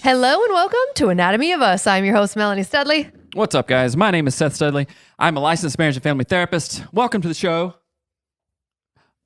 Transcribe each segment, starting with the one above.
Hello and welcome to Anatomy of Us. I'm your host, Melanie Studley. What's up, guys? My name is Seth Studley. I'm a licensed marriage and family therapist. Welcome to the show.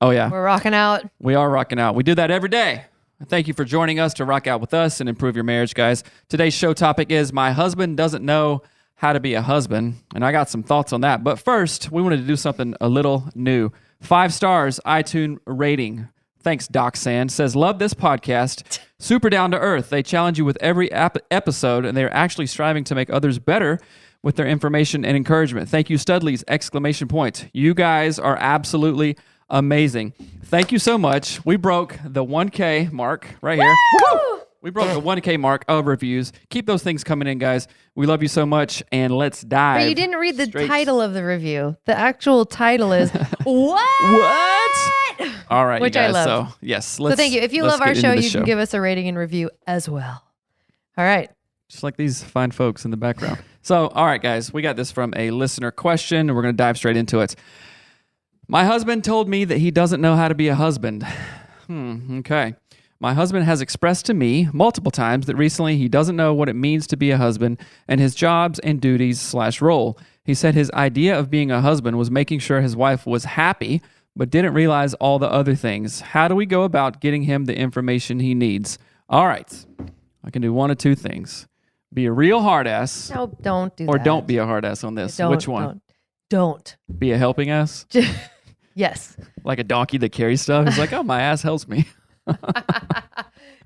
Oh, yeah. We're rocking out. We are rocking out. We do that every day. Thank you for joining us to rock out with us and improve your marriage, guys. Today's show topic is My Husband Doesn't Know How to Be a Husband, and I got some thoughts on that. But first, we wanted to do something a little new. 5 stars iTunes rating. Thanks, Doc Sand. Says, love this podcast. Super down to earth. They challenge you with every episode, and they're actually striving to make others better with their information and encouragement. Thank you, Studley's exclamation point. You guys are absolutely amazing. Thank you so much. We broke the 1K mark right here. Woo! We broke the 1K mark of reviews. Keep those things coming in, guys. We love you so much, and let's dive. But you didn't read the title of the review. The actual title is What? All right, Which you guys. I love. So, yes. So thank you. If you love our show, you can give us a rating and review as well. All right. Just like these fine folks in the background. So, all right, guys. We got this from a listener question, and we're going to dive straight into it. My husband told me that he doesn't know how to be a husband. Okay. My husband has expressed to me multiple times that recently he doesn't know what it means to be a husband and his jobs and duties/role. He said his idea of being a husband was making sure his wife was happy, but didn't realize all the other things. How do we go about getting him the information he needs? All right. I can do one of two things. Be a real hard ass. No, don't do that. Or don't be a hard ass on this. Which one? Don't. Be a helping ass? Yes. Like a donkey that carries stuff? He's like, oh, my ass helps me. That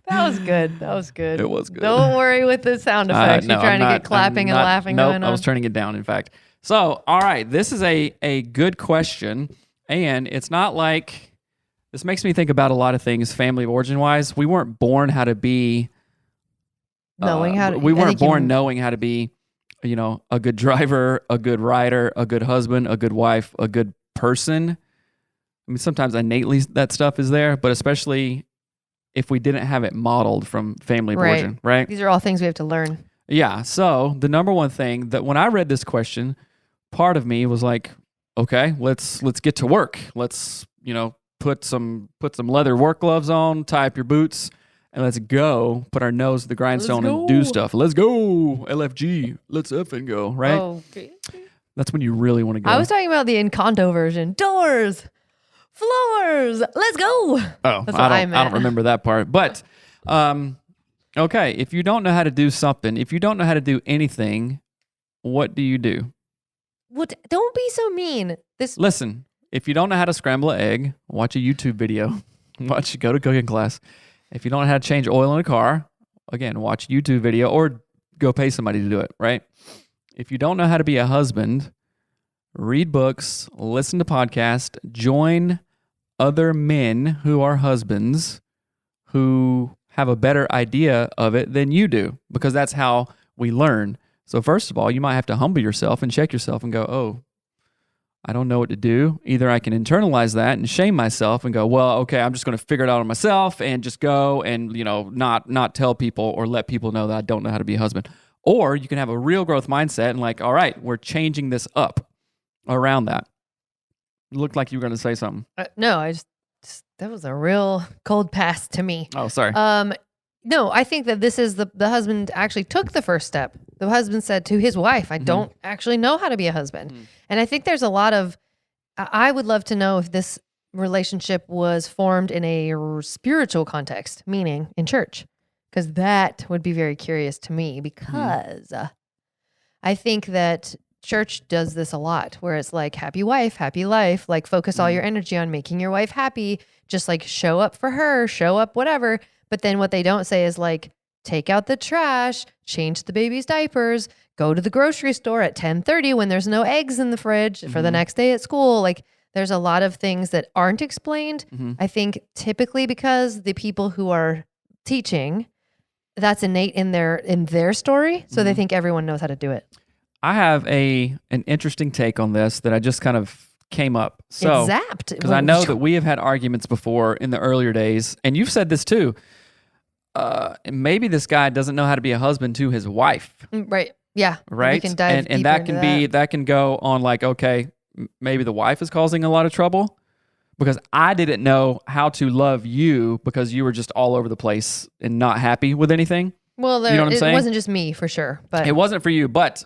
was good. That was good. It was good. Don't worry with the sound effects. You're trying to get clapping and laughing going on. I was turning it down, in fact. So, all right, this is a good question, and it's not like, this makes me think about a lot of things family origin-wise. We weren't born how to be, knowing how to, we weren't born knowing how to be, you know, a good driver, a good rider, a good husband, a good wife, a good person. I mean, sometimes innately that stuff is there, but especially if we didn't have it modeled from family origin, right? These are all things we have to learn. Yeah. So the number one thing that when I read this question, part of me was like, okay, let's get to work. Let's, you know, put some leather work gloves on, tie up your boots, and let's go. Put our nose to the grindstone and do stuff. Let's go. LFG. Let's effing go, right? Okay. That's when you really want to go. I was talking about the Encanto version. Doors, floors, let's go. Oh, that's what I meant. I don't remember that part. But, okay, if you don't know how to do something, if you don't know how to do anything, what do you do? What? Don't be so mean. Listen, if you don't know how to scramble an egg, watch a YouTube video. Go to cooking class. If you don't know how to change oil in a car, again, watch a YouTube video or go pay somebody to do it, right? If you don't know how to be a husband, read books, listen to podcasts, join other men who are husbands who have a better idea of it than you do, because that's how we learn. So first of all, you might have to humble yourself and check yourself and go, oh, I don't know what to do. Either I can internalize that and shame myself and go, well, okay, I'm just going to figure it out on myself and just go and, you know, not tell people or let people know that I don't know how to be a husband. Or you can have a real growth mindset and like, all right, we're changing this up around that. It looked like you were going to say something. No, that was a real cold pass to me. Oh, sorry. No, I think that this is the husband actually took the first step. The husband said to his wife, I don't actually know how to be a husband. And I think there's a lot of, I would love to know if this relationship was formed in a spiritual context, meaning in church, because that would be very curious to me, because I think that church does this a lot, where it's like happy wife, happy life, like focus all your energy on making your wife happy, just like show up for her, show up whatever. But then what they don't say is like, take out the trash, change the baby's diapers, go to the grocery store at 10:30 when there's no eggs in the fridge for the next day at school. Like there's a lot of things that aren't explained. I think typically because the people who are teaching, that's innate in their story. So they think everyone knows how to do it. I have an interesting take on this that I just kind of came up. So, it's zapped. Because I know that we have had arguments before in the earlier days, and you've said this too. Maybe this guy doesn't know how to be a husband to his wife. Right. Yeah. Right. We can dive and that can be that can go on like, okay, maybe the wife is causing a lot of trouble because I didn't know how to love you because you were just all over the place and not happy with anything. Well, You know what I'm saying? It wasn't just me for sure, but It wasn't for you, but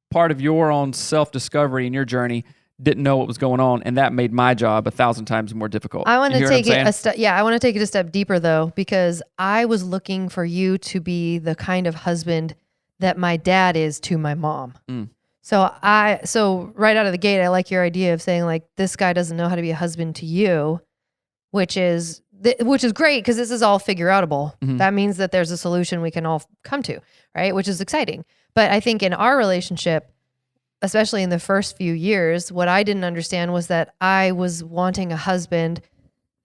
part of your own self-discovery in your journey didn't know what was going on, and that made my job 1,000 times more difficult. I want You to hear what I'm take it saying? a step. Yeah, I want to take it a step deeper though, because I was looking for you to be the kind of husband that my dad is to my mom. So right out of the gate, I like your idea of saying like, this guy doesn't know how to be a husband to you, which is great because this is all figure outable. That means that there's a solution we can all come to, right? Which is exciting. But I think in our relationship, especially in the first few years, what I didn't understand was that I was wanting a husband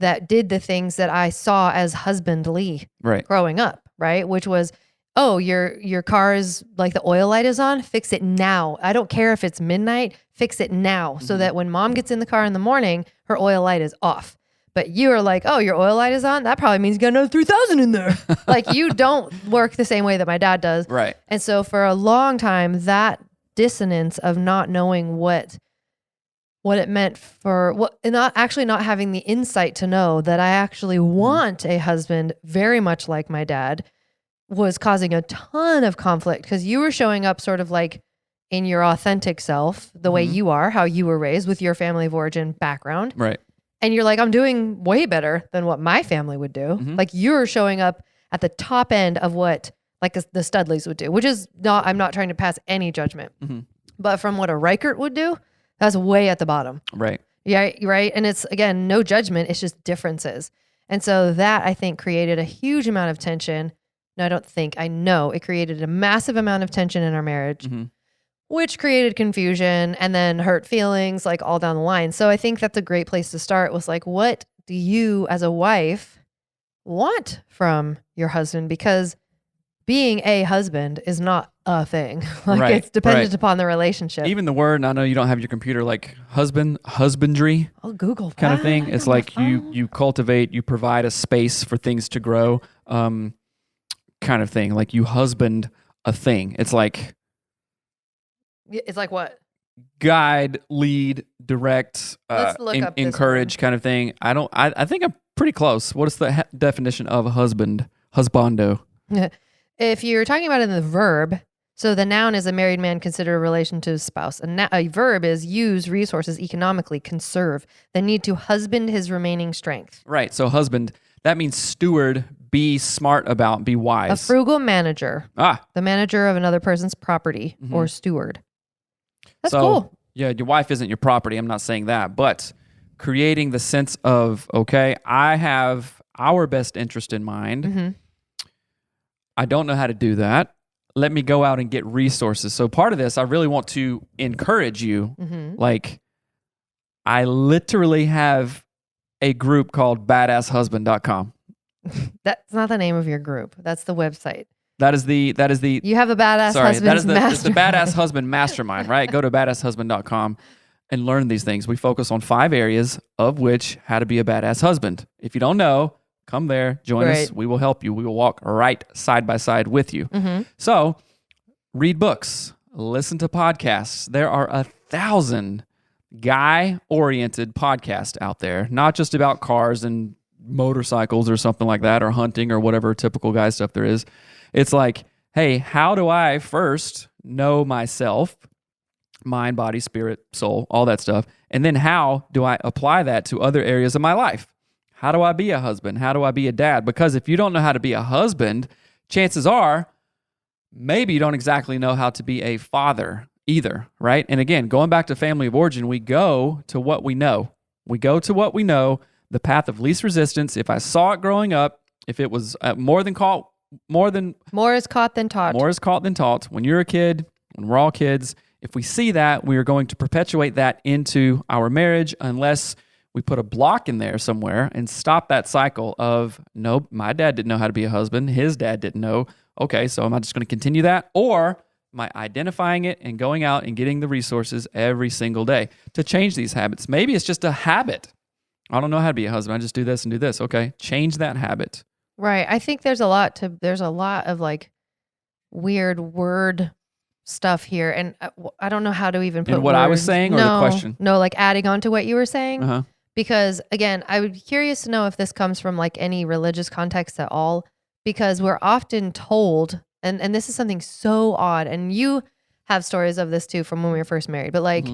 that did the things that I saw as husbandly growing up, right? Which was, oh, your car is like the oil light is on, fix it now. I don't care if it's midnight, fix it now so that when mom gets in the car in the morning, her oil light is off. But you are like, oh, your oil light is on? That probably means you got another 3,000 in there. Like you don't work the same way that my dad does. Right. And so for a long time, that dissonance of not knowing what it meant not having the insight to know that I actually want a husband very much like my dad was causing a ton of conflict because you were showing up sort of like in your authentic self, the way you are, how you were raised with your family of origin background. Right. And you're like, I'm doing way better than what my family would do. Like you're showing up at the top end of what like the Studleys would do, which is not, I'm not trying to pass any judgment, but from what a Reichert would do, that's way at the bottom. Right. Yeah. Right. And it's, again, no judgment. It's just differences. And so that I think created a huge amount of tension. No, I know it created a massive amount of tension in our marriage, which created confusion and then hurt feelings, like all down the line. So I think that's a great place to start was like, what do you as a wife want from your husband? Because being a husband is not a thing. Like it's dependent upon the relationship. Even the word, and I know you don't have your computer, like husbandry. I'll Google that. Kind of thing. It's like you cultivate, you provide a space for things to grow, kind of thing. Like you husband a thing. It's like what? Guide, lead, direct, Let's look up this encourage kind of thing. I think I'm pretty close. What is the definition of a husband? Husbando. If you're talking about it in the verb, so the noun is a married man consider a relation to his spouse. A verb is use resources economically, conserve, the need to husband his remaining strength. Right. So husband, that means steward, be smart about, be wise. A frugal manager. The manager of another person's property or steward. That's cool. Yeah, your wife isn't your property. I'm not saying that. But creating the sense of, okay, I have our best interest in mind. I don't know how to do that. Let me go out and get resources. So part of this, I really want to encourage you. Like, I literally have a group called badasshusband.com. That's not the name of your group. That's the website. That is the. You have a badass husband. That is the badass husband mastermind, right? Go to badasshusband.com and learn these things. We focus on 5 areas, of which how to be a badass husband. If you don't know, come there, join us. We will help you. We will walk right side by side with you. So read books, listen to podcasts. There are 1,000 guy-oriented podcasts out there, not just about cars and motorcycles or something like that, or hunting or whatever typical guy stuff there is. It's like, hey, how do I first know myself, mind, body, spirit, soul, all that stuff, and then how do I apply that to other areas of my life? How do I be a husband? How do I be a dad? Because if you don't know how to be a husband, chances are maybe you don't exactly know how to be a father either, right? And again, going back to family of origin, we go to what we know. We go to what we know, the path of least resistance. If I saw it growing up, if it was more is caught than taught. More is caught than taught. When you're a kid, when we're all kids, if we see that, we are going to perpetuate that into our marriage unless we put a block in there somewhere and stop that cycle of, nope, my dad didn't know how to be a husband. His dad didn't know. Okay, so am I just going to continue that? Or am I identifying it and going out and getting the resources every single day to change these habits? Maybe it's just a habit. I don't know how to be a husband. I just do this and do this. Okay, change that habit. Right. I think there's a lot of like weird word stuff here. And I don't know how to even put in what words. I was saying or the question? No, like adding on to what you were saying. Because again, I would be curious to know if this comes from like any religious context at all, because we're often told and this is something so odd, and you have stories of this too from when we were first married, but like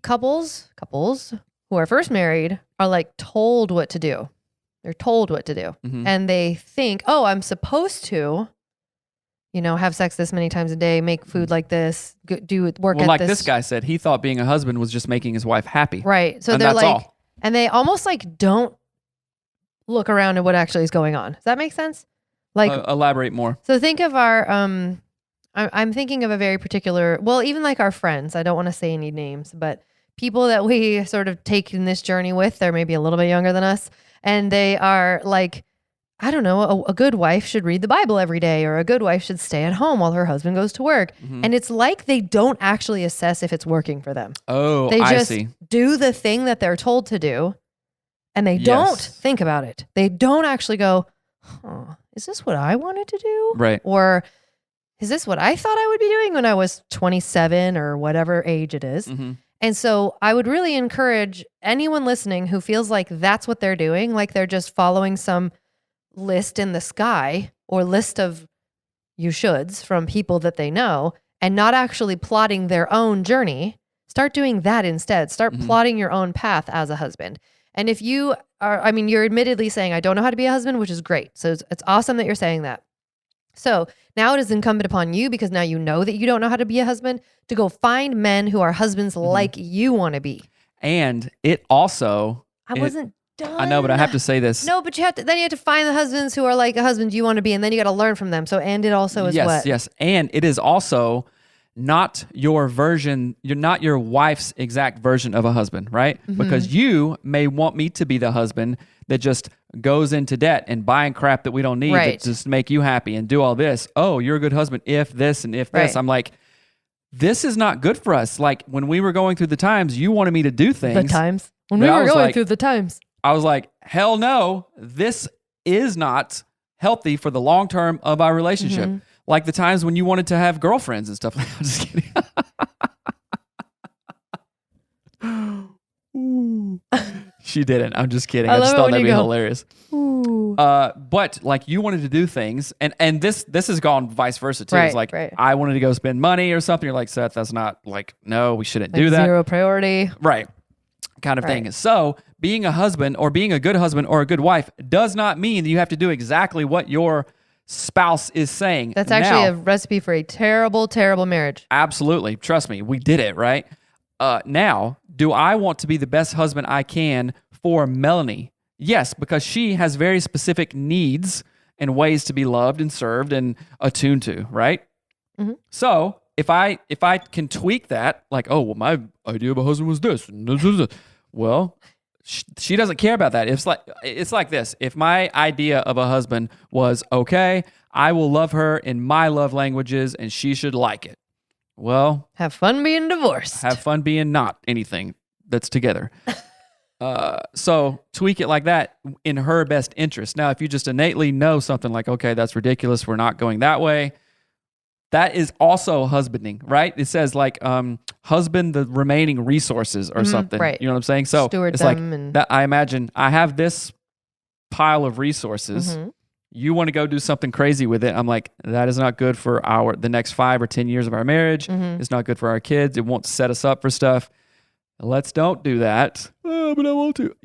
couples who are first married are like told what to do. They're told what to do. And they think, oh, I'm supposed to, have sex this many times a day, make food like this, do work at like this. This guy said, he thought being a husband was just making his wife happy. Right. So and they're that's like, all. and they almost like don't look around at what actually is going on. Does that make sense? Like, elaborate more. So think of our, I'm thinking of a very particular, well, even like our friends, I don't want to say any names, but people that we sort of take in this journey with, they're maybe a little bit younger than us. And they are like, I don't know, a good wife should read the Bible every day, or a good wife should stay at home while her husband goes to work. And it's like they don't actually assess if it's working for them. Oh, they just I see. do the thing that they're told to do, and they don't think about it. They don't actually go, is this what I wanted to do? Right. Or is this what I thought I would be doing when I was 27 or whatever age it is? And so I would really encourage anyone listening who feels like that's what they're doing, like they're just following some list in the sky or list of you shoulds from people that they know and not actually plotting their own journey. Start doing that instead. Start plotting your own path as a husband. And if you are, you're admittedly saying, I don't know how to be a husband, which is great. So it's awesome that you're saying that. So now it is incumbent upon you, because now you know that you don't know how to be a husband, to go find men who are husbands like you want to be. And it also... I wasn't done. I know, but I have to say this. No, but you have to find the husbands who are like a husband you want to be, and then you got to learn from them. So, and it also is what? Yes. And it is also not your version, you're not your wife's exact version of a husband, right? Because you may want me to be the husband that just goes into debt and buying crap that we don't need to just make you happy and do all this. Oh, you're a good husband if this and if this. I'm like, this is not good for us. Like when we were going through the times, you wanted me to do things. The times? When we were going through the times. I was like, hell no, this is not healthy for the long term of our relationship. Like the times when you wanted to have girlfriends and stuff. I'm just kidding. She didn't. I'm just kidding. I just thought that'd be hilarious. But like you wanted to do things, and this has gone vice versa too. It's like I wanted to go spend money or something. You're like, Seth, that's not like, no, we shouldn't do that. Zero priority. Right. Kind of thing. So being a husband or being a good husband or a good wife does not mean that you have to do exactly what your spouse is saying. That's actually a recipe for a terrible, terrible marriage. Absolutely. Trust me. We did it, right? Now, do I want to be the best husband I can for Melanie? Yes, because she has very specific needs and ways to be loved and served and attuned to, right? So if I can tweak that, like, oh, well, my idea of a husband was this. Well, she doesn't care about that. It's like this. If my idea of a husband was, okay, I will love her in my love languages and she should like it. Well, have fun being divorced. Have fun being not anything that's together. So tweak it like that in her best interest. Now, if you just innately know something like, okay, that's ridiculous, we're not going that way, that is also husbanding, right? It says like husband the remaining resources or something. Right. You know what I'm saying? So steward it's like and... that. I imagine I have this pile of resources. You want to go do something crazy with it. I'm like, that is not good for the next 5 or 10 years of our marriage. It's not good for our kids. It won't set us up for stuff. Let's don't do that. Oh, but I want to.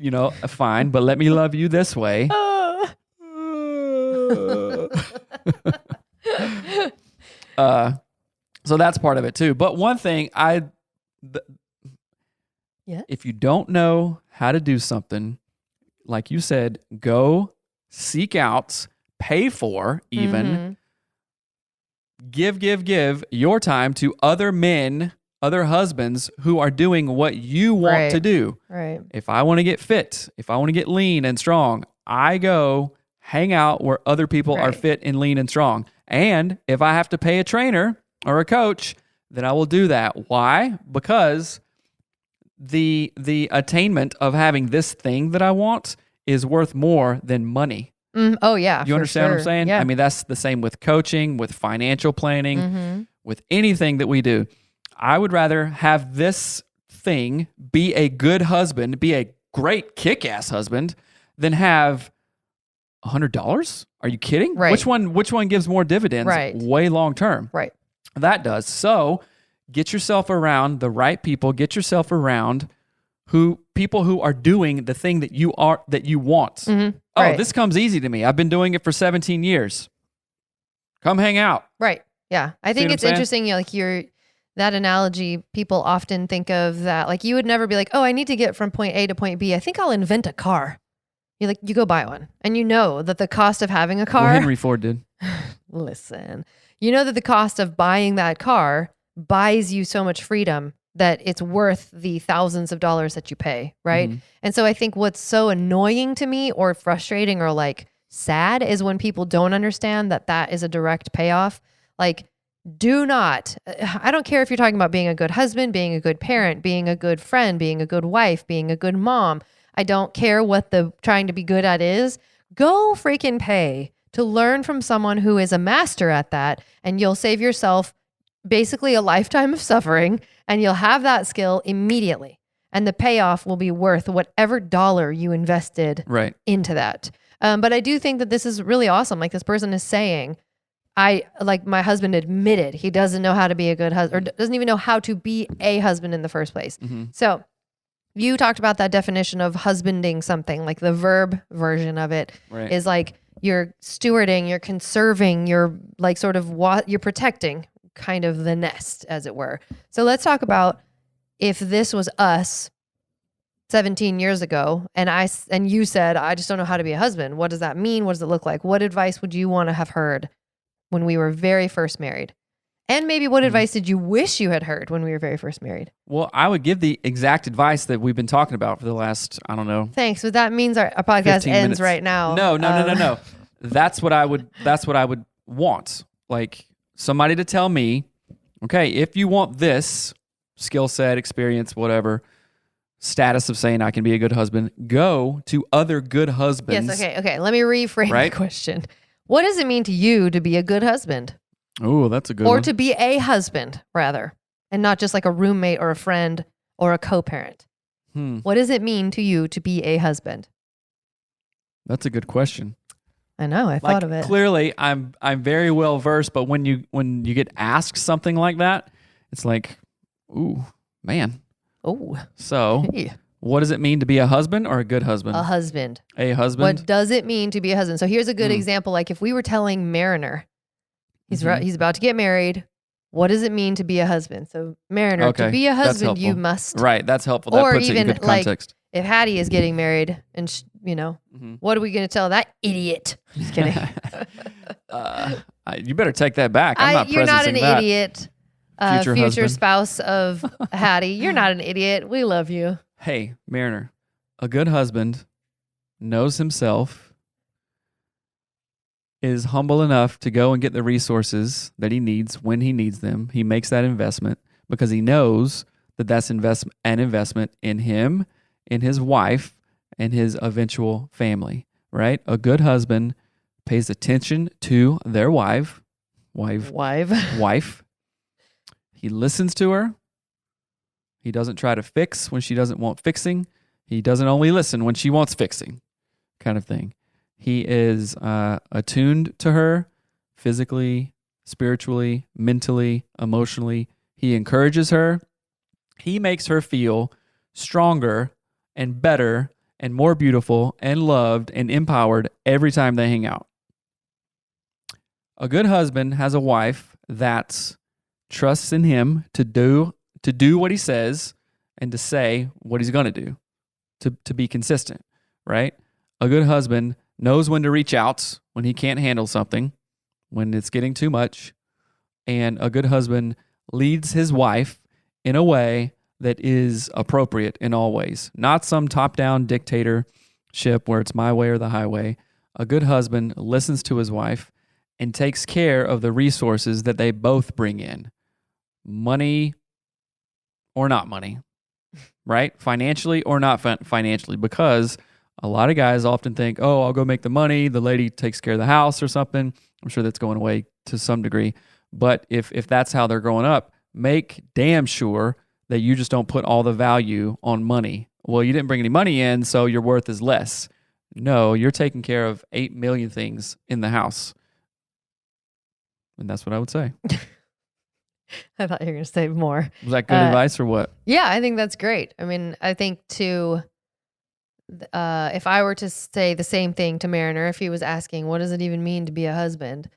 Fine, but let me love you this way. So that's part of it too. But one thing if you don't know how to do something, like you said, go seek out, pay for even, give your time to other men, other husbands who are doing what you want to do. Right. If I want to get fit, if I want to get lean and strong, I go hang out where other people are fit and lean and strong. And if I have to pay a trainer or a coach, then I will do that. Why? Because the attainment of having this thing that I want is worth more than money. Oh, yeah. You understand what I'm saying? Yeah. I mean, that's the same with coaching, with financial planning, with anything that we do. I would rather have this thing be a good husband, be a great kick-ass husband, than have $100? Are you kidding? Right. Which one gives more dividends Right. way long term? Right. That does. So get yourself around the right people. Get yourself around people who are doing the thing that you want. Mm-hmm. Oh, Right. this comes easy to me. I've been doing it for 17 years. Come hang out. Right. Yeah. I think what it's I'm saying? interesting. That analogy, people often think of that. Like you would never be like, oh, I need to get from point A to point B. I think I'll invent a car. You go buy one. And you know that the cost of having a car. Well, Henry Ford did. Listen, you know that the cost of buying that car buys you so much freedom that it's worth the thousands of dollars that you pay, right? Mhm. And so I think what's so annoying to me or frustrating or like sad is when people don't understand that that is a direct payoff. Like, I don't care if you're talking about being a good husband, being a good parent, being a good friend, being a good wife, being a good mom. I don't care what the trying to be good at is. Go freaking pay to learn from someone who is a master at that, and you'll save yourself basically a lifetime of suffering, and you'll have that skill immediately. And the payoff will be worth whatever dollar you invested Right. into that. But I do think that this is really awesome. Like this person is saying, my husband admitted he doesn't know how to be a good husband, or doesn't even know how to be a husband in the first place. Mm-hmm. So you talked about that definition of husbanding something, like the verb version of it Right. is like you're stewarding, you're conserving, you're like sort of you're protecting kind of the nest, as it were. So let's talk about if this was us 17 years ago and you said, I just don't know how to be a husband. What does that mean? What does it look like? What advice would you want to have heard when we were very first married? And maybe what advice did you wish you had heard when we were very first married? Well, I would give the exact advice that we've been talking about for the last, I don't know. Thanks. But that means our podcast 15 ends minutes. right now. No. That's what I would want. Like somebody to tell me, okay, if you want this skill set, experience, whatever, status of saying I can be a good husband, go to other good husbands. Yes. Okay. Let me reframe the question. What does it mean to you to be a good husband? Oh, that's a good Or one. to be a husband, rather, and not just like a roommate or a friend or a co-parent. What does it mean to you to be a husband? That's a good question. I know. I thought of it. Clearly, I'm very well versed, but when you get asked something like that, it's like, ooh, man. Oh. So, Hey. what does it mean to be a husband or a good husband? A husband. A husband? What does it mean to be a husband? So here's a good example. Like if we were telling Mariner, he's about to get married. What does it mean to be a husband? So Mariner, to be a That's husband, you helpful. must. Right, that's helpful. That Or puts it in even good like context. if Hattie is getting married and, what are we going to tell that idiot? Just kidding. You better take that back. I'm not You're not an presencing that. idiot. Future Future husband. spouse of Hattie. You're not an idiot. We love you. Hey, Mariner, a good husband knows himself, is humble enough to go and get the resources that he needs when he needs them. He makes that investment because he knows that that's an investment in him, in his wife, and his eventual family, right? A good husband pays attention to their wife. He listens to her. He doesn't try to fix when she doesn't want fixing. He doesn't only listen when she wants fixing, kind of thing. He is attuned to her physically, spiritually, mentally, emotionally. He encourages her. He makes her feel stronger and better and more beautiful and loved and empowered every time they hang out. A good husband has a wife that trusts in him to do what he says and to say what he's going to do, to be consistent, right? A good husband knows when to reach out when he can't handle something, when it's getting too much, and a good husband leads his wife in a way that is appropriate in all ways, not some top-down dictatorship where it's my way or the highway. A good husband listens to his wife and takes care of the resources that they both bring in, money or not money, right? Financially or not financially, because a lot of guys often think, oh, I'll go make the money. The lady takes care of the house or something. I'm sure that's going away to some degree. But if that's how they're growing up, make damn sure that you just don't put all the value on money. Well, you didn't bring any money in, so your worth is less. No, you're taking care of 8 million things in the house. And that's what I would say. I thought you were going to say more. Was that good advice or what? Yeah, I think that's great. I mean, I think too, if I were to say the same thing to Mariner, if he was asking, what does it even mean to be a husband?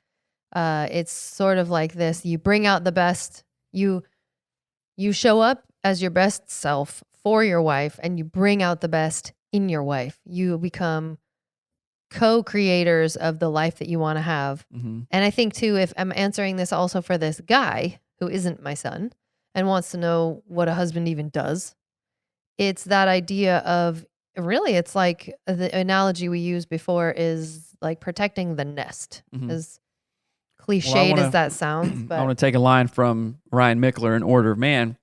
It's sort of like this. You bring out the best. You show up as your best self for your wife, and you bring out the best in your wife. You become co-creators of the life that you want to have. Mm-hmm. And I think too, if I'm answering this also for this guy who isn't my son and wants to know what a husband even does, it's that idea of really, it's like the analogy we used before is like protecting the nest. Mm-hmm. As cliched as that sounds, but I want to take a line from Ryan Mickler in Order of Man.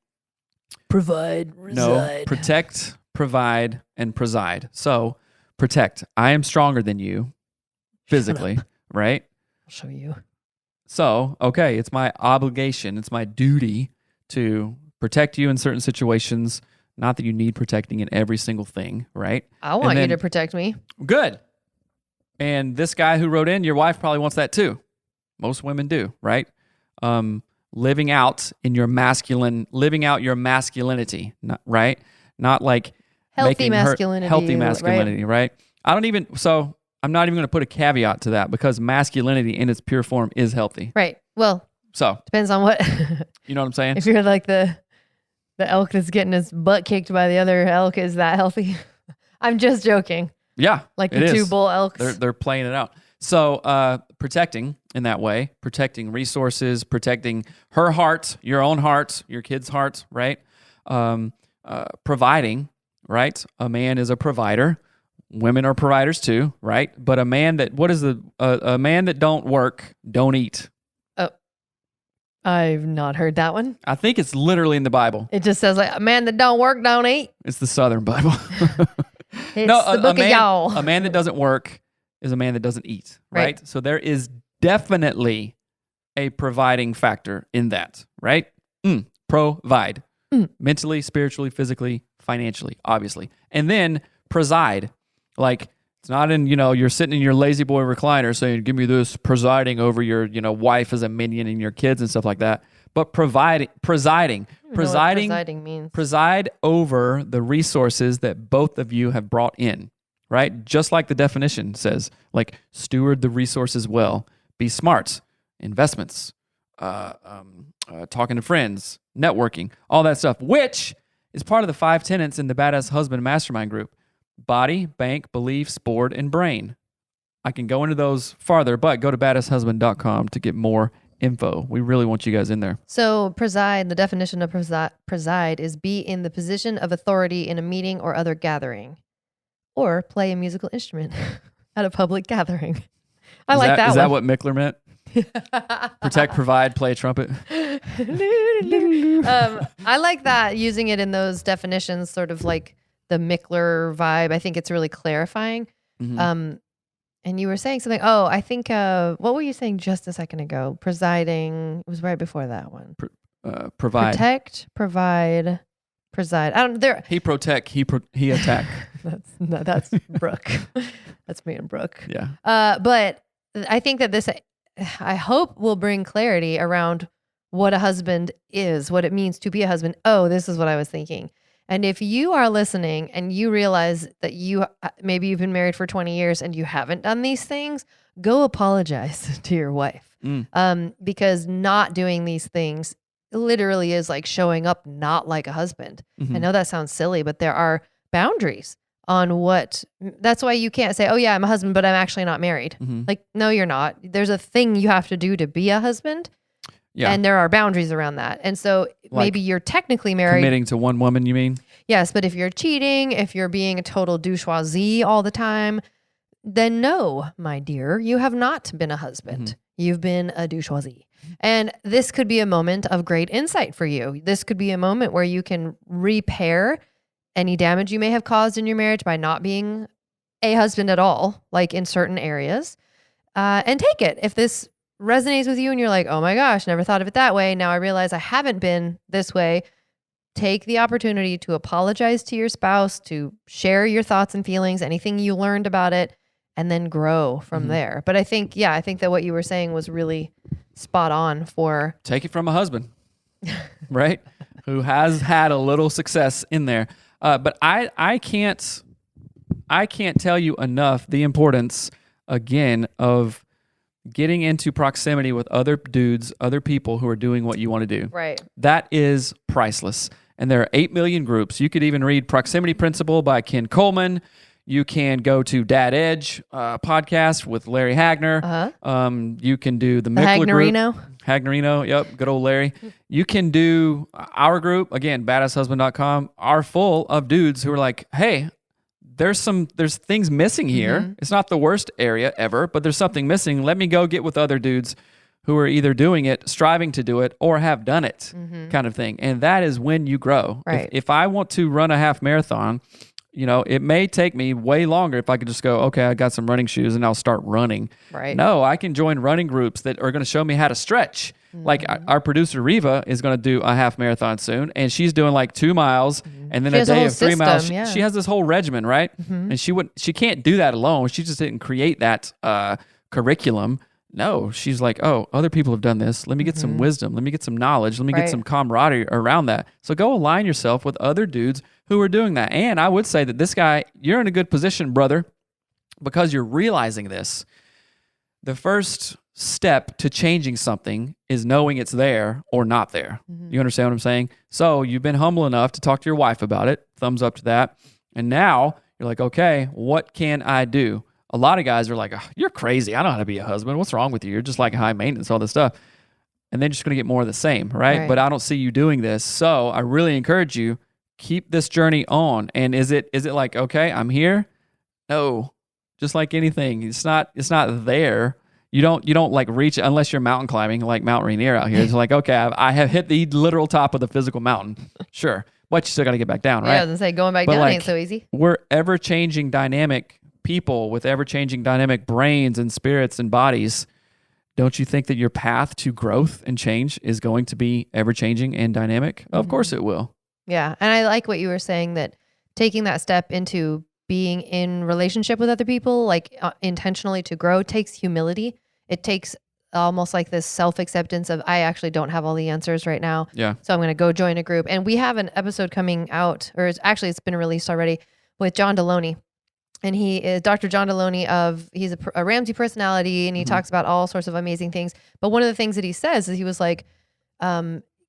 Provide, reside. No, protect, provide, and preside. So protect. I am stronger than you physically, right? I'll show you. So, okay, it's my obligation, it's my duty to protect you in certain situations. Not that you need protecting in every single thing, right? I want you to protect me. Good. And this guy who wrote in, your wife probably wants that too. Most women do, right? Living out your masculinity, right? Not like healthy masculinity, right? So I'm not even going to put a caveat to that because masculinity in its pure form is healthy. Right. Well, so depends on what. You know what I'm saying? If you're like the elk that's getting his butt kicked by the other elk, is that healthy? I'm just joking. Yeah. Like the two bull elks. They're playing it out. So protecting in that way, protecting resources, protecting her heart, your own heart, your kids' hearts, right? Providing, right? A man is a provider. Women are providers too, right? But a man that don't work, don't eat. Oh, I've not heard that one. I think it's literally in the Bible. It just says like a man that don't work, don't eat. It's the Southern Bible. It's the book of y'all. A man that doesn't work is a man that doesn't eat, right? So there is definitely a providing factor in that, right? Provide. Mentally, spiritually, physically, financially, obviously. And then preside. Like, it's not in, you're sitting in your lazy boy recliner saying, give me this, presiding over your, wife as a minion and your kids and stuff like that. But presiding means. Preside over the resources that both of you have brought in, right? Just like the definition says, like, steward the resources well, be smart, investments, talking to friends, networking, all that stuff, which is part of the 5 tenets in the Badass Husband Mastermind group. Body, bank, beliefs, board, and brain. I can go into those farther, but go to badasshusband.com to get more info. We really want you guys in there. So preside, the definition of preside is be in the position of authority in a meeting or other gathering, or play a musical instrument at a public gathering. I like that one. Is that what Mickler meant? Protect, provide, play a trumpet. I like that, using it in those definitions, sort of like the Mickler vibe. I think it's really clarifying. Mm-hmm. And you were saying something. Oh, I think, what were you saying just a second ago? Presiding. It was right before that one. Provide. Protect, provide, preside. I don't, there. He protect, he attack. That's Brooke. That's me and Brooke. Yeah. But I think that this, I hope, will bring clarity around what a husband is, what it means to be a husband. Oh, this is what I was thinking. And if you are listening and you realize that maybe you've been married for 20 years and you haven't done these things, go apologize to your wife. Because not doing these things literally is like showing up not like a husband. Mm-hmm. I know that sounds silly, but there are boundaries on that's why you can't say, oh yeah, I'm a husband, but I'm actually not married. Mm-hmm. Like, no, you're not. There's a thing you have to do to be a husband. Yeah. And there are boundaries around that. And so maybe you're technically married. Committing to one woman, you mean? Yes, but if you're cheating, if you're being a total douchoisie all the time, then no, my dear, you have not been a husband. Mm-hmm. You've been a douchoisie. And this could be a moment of great insight for you. This could be a moment where you can repair any damage you may have caused in your marriage by not being a husband at all, like in certain areas, and take it. If this resonates with you and you're like, oh my gosh, never thought of it that way. Now I realize I haven't been this way. take the opportunity to apologize to your spouse, to share your thoughts and feelings, anything you learned about it, and then grow from there. But I think that what you were saying was really spot on for... Take it from a husband, right? Who has had a little success in there. But I can't tell you enough the importance, again, of getting into proximity with other dudes, other people who are doing what you want to do. Right. That is priceless. And there are 8 million groups. You could even read Proximity Principle by Ken Coleman. You can go to Dad Edge podcast with Larry Hagner. You can do the Mikla group. Hagnerino, yep, good old Larry. You can do our group, again, badasshusband.com, are full of dudes who are like, hey, there's things missing here. It's not the worst area ever, but there's something missing. Let me go get with other dudes who are either doing it, striving to do it, or have done it, kind of thing. And that is when you grow. Right. If I want to run a half marathon, it may take me way longer if I could just go, okay, I got some running shoes and I'll start running. Right. No, I can join running groups that are going to show me how to stretch. Like our producer Riva is going to do a half marathon soon, and she's doing like 2 miles and then a day of 3 miles. She has this whole regimen, right? And she can't do that alone. She just didn't create that curriculum. No, she's like, oh, other people have done this. Let me get some wisdom. Let me get some knowledge. Let me get some camaraderie around that. So go align yourself with other dudes who are doing that. And I would say that this guy, you're in a good position, brother, because you're realizing this. The first step to changing something is knowing it's there or not there. You understand what I'm saying? So you've been humble enough to talk to your wife about it. Thumbs up to that. And now you're like, okay, what can I do? A lot of guys are like, oh, you're crazy. I don't know how to be a husband. What's wrong with you? You're just like high maintenance, all this stuff. And they're just going to get more of the same, right? But I don't see you doing this. So I really encourage you, keep this journey on. And is it like, okay, I'm here? No, just like anything. It's not there. You don't like reach it unless you're mountain climbing like Mount Rainier out here. It's like, okay, I have hit the literal top of the physical mountain. Sure. But you still got to get back down, right? Yeah, I was going to say, going back down ain't so easy. We're ever-changing dynamic people with ever-changing dynamic brains and spirits and bodies. Don't you think that your path to growth and change is going to be ever-changing and dynamic? Of course it will. Yeah. And I like what you were saying, that taking that step into being in relationship with other people, like intentionally to grow, takes humility. It takes almost like this self-acceptance of, I actually don't have all the answers right now. Yeah. So I'm going to go join a group. And we have an episode coming out, or it's been released already, with John Deloney. And he is Dr. John Deloney he's a Ramsey personality, and he talks about all sorts of amazing things. But one of the things that he says is, he was like,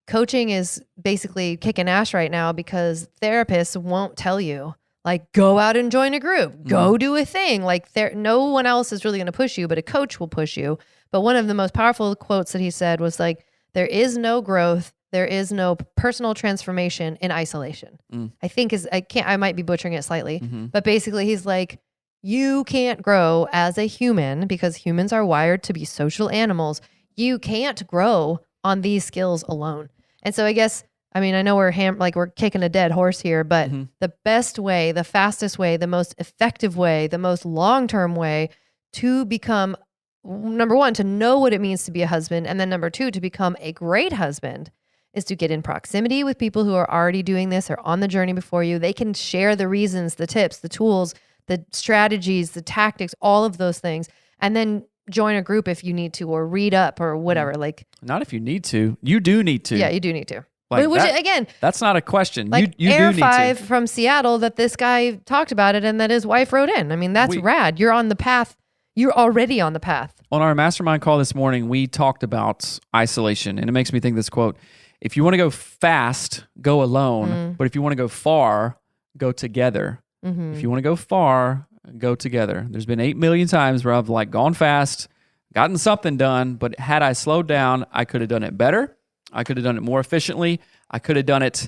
coaching is basically kicking ass right now because therapists won't tell you, like, go out and join a group, go do a thing. Like, no one else is really going to push you, but a coach will push you. But one of the most powerful quotes that he said was like, there is no growth, there is no personal transformation in isolation. I might be butchering it slightly, but basically he's like, you can't grow as a human because humans are wired to be social animals. You can't grow on these skills alone. And so I guess, I mean, I know we're kicking a dead horse here, but the best way, the fastest way, the most effective way, the most long-term way to become, number one, to know what it means to be a husband, and then number two, to become a great husband, is to get in proximity with people who are already doing this or on the journey before you. They can share the reasons, the tips, the tools, the strategies, the tactics, all of those things. And then join a group if you need to, or read up or whatever. Like, not if you need to. You do need to. Yeah, you do need to. Like Which that, again, that's not a question. Like you Air do need 5 to. from Seattle, that this guy talked about it and that his wife wrote in. I mean, that's rad. You're on the path. You're already on the path. On our mastermind call this morning, we talked about isolation, and it makes me think this quote: if you want to go fast, go alone. But if you want to go far, go together. If you want to go far, go together. There's been 8 million times where I've like gone fast, gotten something done, but had I slowed down, I could have done it better. I could have done it more efficiently. I could have done it,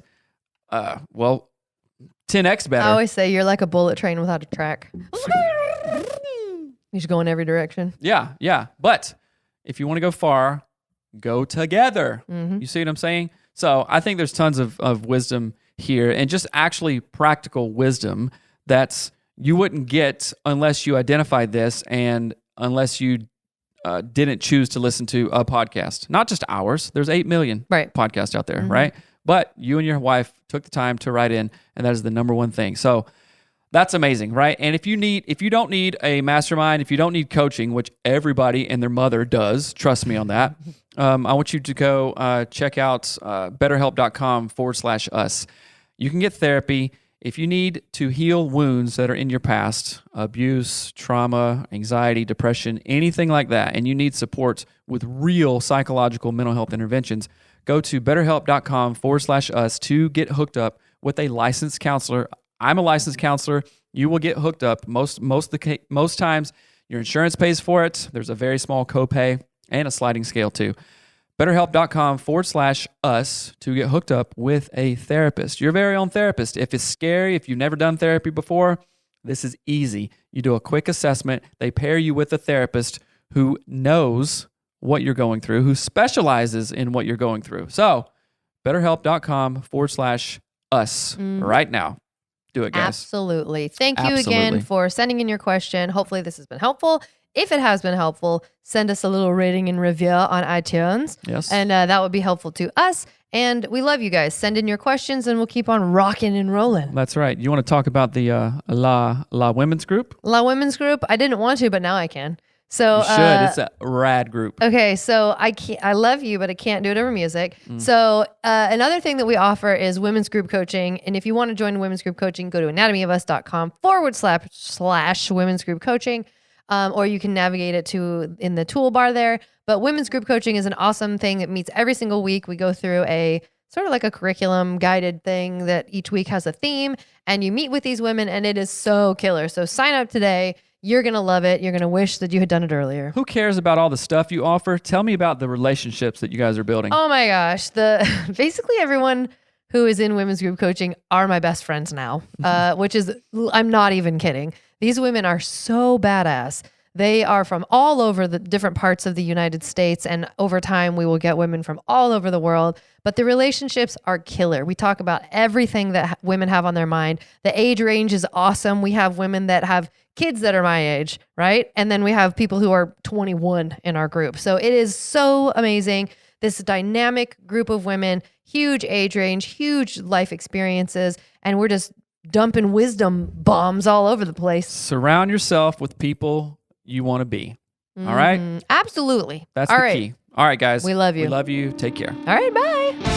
10x better. I always say you're like a bullet train without a track. You should go in every direction. Yeah. But if you want to go far, go together. You see what I'm saying? So I think there's tons of wisdom here, and just actually practical wisdom that you wouldn't get unless you identified this and unless you didn't choose to listen to a podcast. Not just ours. There's 8 million podcasts out there, right? But you and your wife took the time to write in, and that is the number one thing. So that's amazing, right? And if you don't need a mastermind, if you don't need coaching, which everybody and their mother does, trust me on that, I want you to go check out betterhelp.com/us. You can get therapy. If you need to heal wounds that are in your past, abuse, trauma, anxiety, depression, anything like that, and you need support with real psychological mental health interventions, go to betterhelp.com/us to get hooked up with a licensed counselor. I'm a licensed counselor. You will get hooked up. Most times, your insurance pays for it. There's a very small copay and a sliding scale too. BetterHelp.com/us to get hooked up with a therapist, your very own therapist. If it's scary, if you've never done therapy before, this is easy. You do a quick assessment. They pair you with a therapist who knows what you're going through, who specializes in what you're going through. So, BetterHelp.com/us right now. Do it, guys. Absolutely. Thank you again for sending in your question. Hopefully this has been helpful. If it has been helpful, send us a little rating and review on iTunes. Yes. And that would be helpful to us. And we love you guys. Send in your questions and we'll keep on rocking and rolling. That's right. You want to talk about the La Women's Group? La Women's Group? I didn't want to, but now I can. So you should. It's a rad group. Okay, so I love you, but I can't do it over music. So another thing that we offer is women's group coaching. And if you want to join women's group coaching, go to anatomyofus.com/women's group coaching. Or you can navigate it in the toolbar there. But women's group coaching is an awesome thing. It meets every single week. We go through a sort of like a curriculum guided thing that each week has a theme, and you meet with these women, and it is so killer. So sign up today. You're going to love it. You're going to wish that you had done it earlier. Who cares about all the stuff you offer? Tell me about the relationships that you guys are building. Oh my gosh. Basically everyone who is in women's group coaching are my best friends now, which is, I'm not even kidding. These women are so badass. They are from all over the different parts of the United States. And over time, we will get women from all over the world. But the relationships are killer. We talk about everything that women have on their mind. The age range is awesome. We have women that have kids that are my age, right? And then we have people who are 21 in our group. So it is so amazing. This dynamic group of women, huge age range, huge life experiences. And we're just dumping wisdom bombs all over the place. Surround yourself with people you want to be. All right? Absolutely. That's all the right. key. All right, guys. We love you. We love you. Take care. All right, bye.